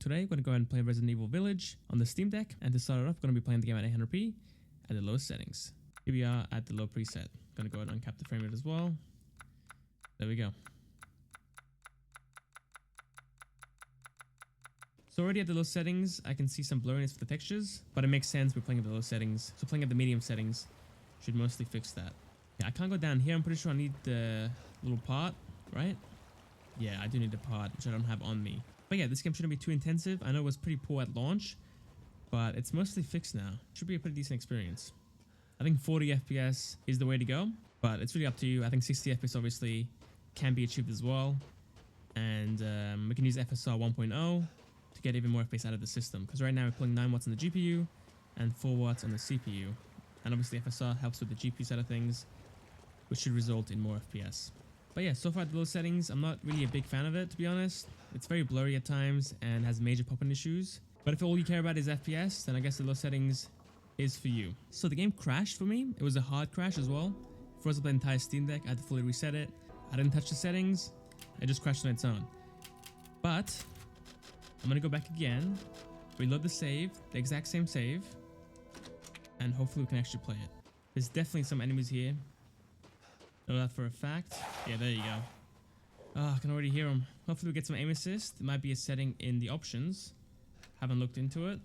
Today, we're going to go ahead and play Resident Evil Village on the Steam Deck, and to start it off, we're going to be playing the game at 800p at the lowest settings. Here we are at the low preset. Going to go ahead and uncap the frame rate as well. There we go. So already at the low settings, I can see some blurriness for the textures, but it makes sense we're playing at the low settings. So playing at the medium settings should mostly fix that. Yeah, I can't go down here. I'm pretty sure I need the little part, right? Yeah, I do need the part, which I don't have on me. But yeah, this game shouldn't be too intensive. I know it was pretty poor at launch, but it's mostly fixed now. Should be a pretty decent experience. I think 40 FPS is the way to go, but it's really up to you. I think 60 FPS obviously can be achieved as well. And we can use FSR 1.0 to get even more FPS out of the system. Because right now we're pulling 9 watts on the GPU and 4 watts on the CPU. And obviously FSR helps with the GPU side of things, which should result in more FPS. But yeah, so far at the low settings, I'm not really a big fan of it, to be honest. It's very blurry at times and has major pop-in issues. But if all you care about is FPS, then I guess the low settings is for you. So the game crashed for me. It was a hard crash as well. Froze up the entire Steam Deck. I had to fully reset it. I didn't touch the settings. It just crashed on its own. But I'm going to go back again, reload the save, the exact same save, and hopefully we can actually play it. There's definitely some enemies here. Know that for a fact. Yeah, there you go. Oh, I can already hear them. Hopefully we get some aim assist. It might be a setting in the options. Haven't looked into it.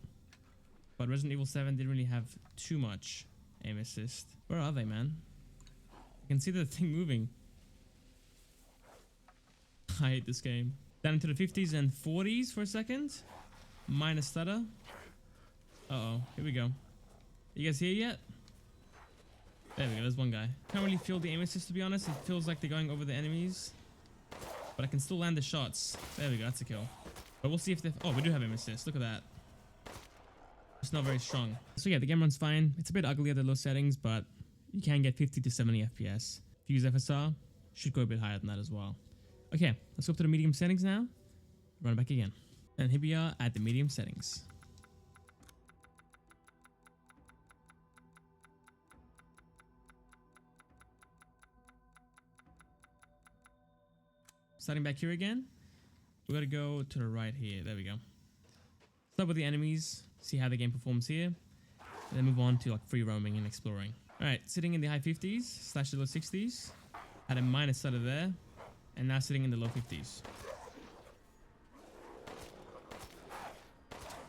But Resident Evil 7 didn't really have too much aim assist. Where are they, man? I can see the thing moving. I hate this game. Down into the 50s and 40s for a second. Minus stutter. Uh-oh. Here we go. You guys here yet? There we go, there's one guy. Can't really feel the aim assist, to be honest. It feels like they're going over the enemies. But I can still land the shots. There we go, that's a kill. But we'll see if they... Oh, we do have aim assist. Look at that. It's not very strong. So yeah, the game runs fine. It's a bit ugly at the low settings, but you can get 50 to 70 FPS. If you use FSR, should go a bit higher than that as well. Okay, let's go up to the medium settings now. Run it back again. And here we are at the medium settings. Starting back here again, we gotta go to the right here. There we go. Start with the enemies, see how the game performs here, and then move on to like free roaming and exploring. All right, sitting in the high 50s slash the low 60s, had a minus stutter there, and now sitting in the low 50s.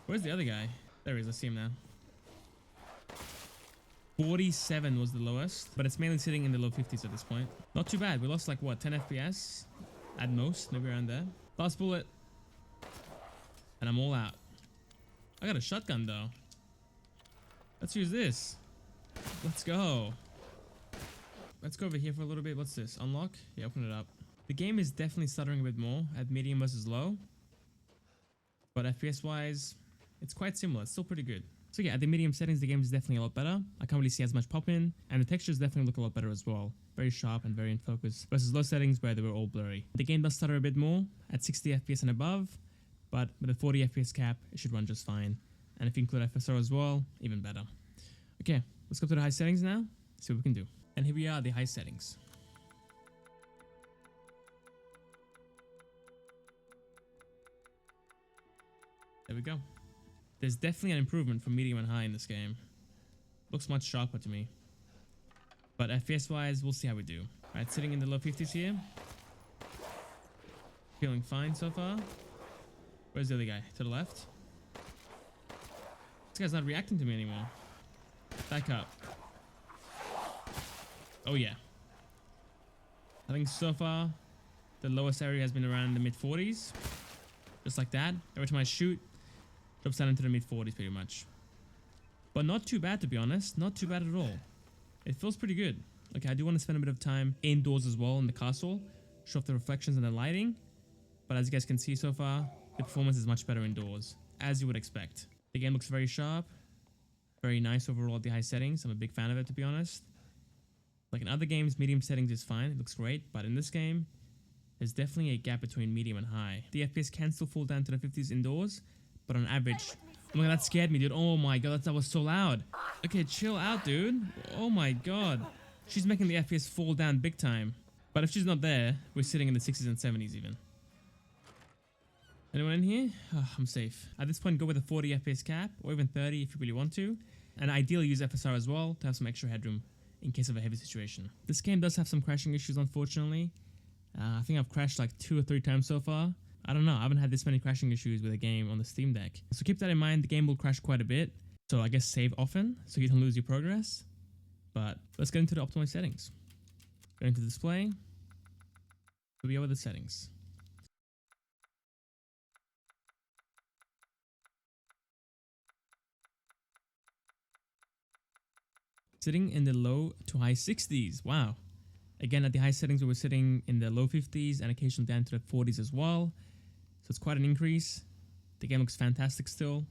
Where's the other guy? There he is. Let's see him now. 47 was the lowest, but it's mainly sitting in the low 50s at this point. Not too bad. We lost like what, 10 FPS? At most, maybe around there. Last bullet. And I'm all out. I got a shotgun though. Let's use this. Let's go. Let's go over here for a little bit. What's this? Unlock? Yeah, open it up. The game is definitely stuttering a bit more at medium versus low. But FPS wise, it's quite similar. It's still pretty good. So yeah, at the medium settings, the game is definitely a lot better. I can't really see as much pop in, and the textures definitely look a lot better as well. Very sharp and very in focus versus low settings where they were all blurry. The game does stutter a bit more at 60 FPS and above, but with a 40 FPS cap, it should run just fine. And if you include FSR as well, even better. Okay, let's go to the high settings now, see what we can do. And here we are at the high settings. There we go. There's definitely an improvement from medium and high in this game. Looks much sharper to me. But FPS wise, we'll see how we do. Alright, sitting in the low 50s here. Feeling fine so far. Where's the other guy? To the left? This guy's not reacting to me anymore. Back up. Oh yeah. I think so far, the lowest area has been around the mid 40s. Just like that. Every time I shoot, drops down into the mid 40s pretty much. But not too bad, to be honest. Not too bad at all. It feels pretty good. Okay, I do want to spend a bit of time indoors as well in the castle. Show off the reflections and the lighting. But as you guys can see so far, the performance is much better indoors, as you would expect. The game looks very sharp. Very nice overall at the high settings. I'm a big fan of it, to be honest. Like in other games, medium settings is fine. It looks great. But in this game, there's definitely a gap between medium and high. The FPS can still fall down to the 50s indoors, but on average... Oh my god, that scared me, dude. Oh my god, that was so loud. Okay, chill out, dude. Oh my god. She's making the FPS fall down big time. But if she's not there, we're sitting in the 60s and 70s even. Anyone in here? Oh, I'm safe. At this point, go with a 40 FPS cap, or even 30 if you really want to. And ideally use FSR as well to have some extra headroom in case of a heavy situation. This game does have some crashing issues, unfortunately. I think I've crashed like 2 or 3 times so far. I don't know, I haven't had this many crashing issues with a game on the Steam Deck. So keep that in mind, the game will crash quite a bit. So I guess save often so you don't lose your progress. But let's get into the optimized settings. Go into display. Here we go with the settings. Sitting in the low to high 60s. Wow. Again, at the high settings, we were sitting in the low 50s and occasionally down to the 40s as well. So it's quite an increase. The game looks fantastic still.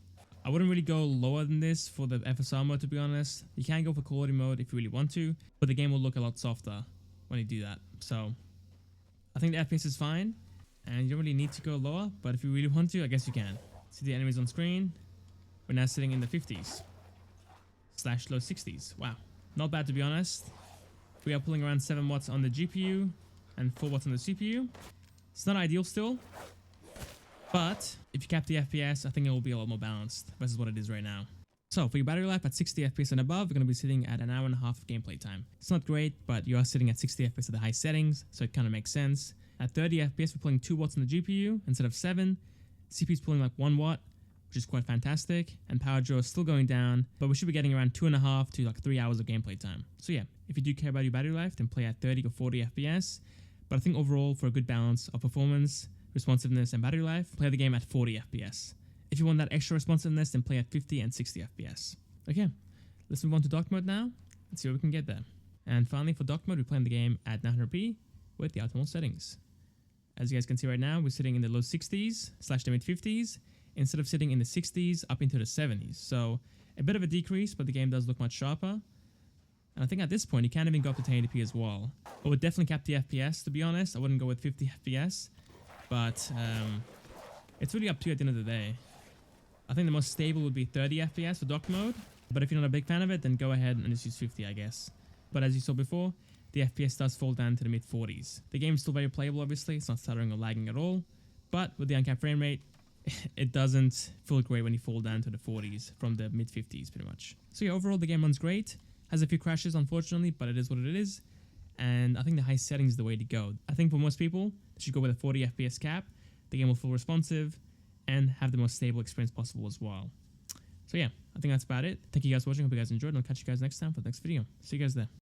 I wouldn't really go lower than this for the FSR mode, to be honest. You can go for quality mode if you really want to, but the game will look a lot softer when you do that. So I think the FPS is fine and you don't really need to go lower, but if you really want to, I guess you can. See the enemies on screen. We're now sitting in the 50s / low 60s. Wow. Not bad, to be honest. We are pulling around 7 watts on the GPU and 4 watts on the CPU. It's not ideal still, but if you cap the FPS, I think it will be a lot more balanced versus what it is right now. So for your battery life at 60 FPS and above, you're going to be sitting at an hour and a half of gameplay time. It's not great, but you are sitting at 60 FPS at the high settings, so it kind of makes sense. At 30 FPS, we're pulling 2 watts on the GPU instead of 7. CPU is pulling like 1 watt, which is quite fantastic, and power draw is still going down, but we should be getting around 2.5 to like 3 hours of gameplay time. So yeah, if you do care about your battery life, then play at 30 or 40 FPS, but I think overall for a good balance of performance, responsiveness, and battery life, play the game at 40 FPS. If you want that extra responsiveness, then play at 50 and 60 FPS. Okay, let's move on to dock mode now, and see what we can get there. And finally, for dock mode, we're playing the game at 900p with the optimal settings. As you guys can see right now, we're sitting in the low 60s / the mid 50s, instead of sitting in the 60s up into the 70s. So a bit of a decrease, but the game does look much sharper. And I think at this point, you can't even go up to 1080p as well. I would definitely cap the FPS, to be honest. I wouldn't go with 50 FPS, but it's really up to you at the end of the day. I think the most stable would be 30 FPS for dock mode, but if you're not a big fan of it, then go ahead and just use 50, I guess. But as you saw before, the FPS does fall down to the mid 40s. The game is still very playable, obviously. It's not stuttering or lagging at all, but with the uncapped frame rate, it doesn't feel great when you fall down to the 40s from the mid 50s pretty much. So yeah, overall the game runs great. Has a few crashes unfortunately, but it is what it is. And I think the high settings is the way to go. I think for most people, they should go with a 40 FPS cap. The game will feel responsive and have the most stable experience possible as well. So yeah, I think that's about it. Thank you guys for watching. Hope you guys enjoyed, and I'll catch you guys next time for the next video. See you guys there.